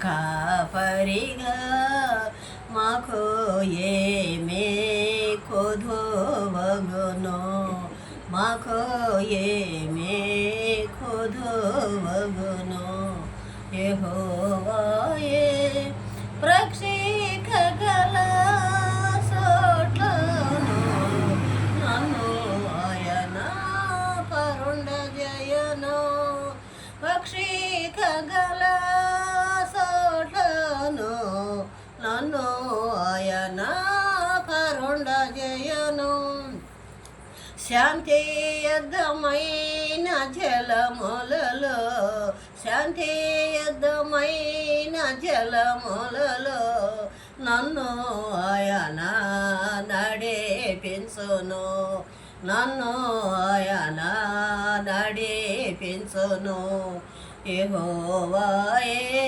కాపరిగా మాకు ఏమే కొదువగును మాకు ఏమే కొదువగును యెహోవాయే ప్రక్షికగల సోట్లను నన్ను ఆయన పరుండజేయను ప్రక్షికగల సోట్లను నన్ను ఆయన పరుండజేయను శాంతియుద్ధమైన జలములలో శాంతియుద్ధమైన జలములలో నన్ను ఆయన నడిపించును నన్ను ఆయన నడిపించును యెహోవాయే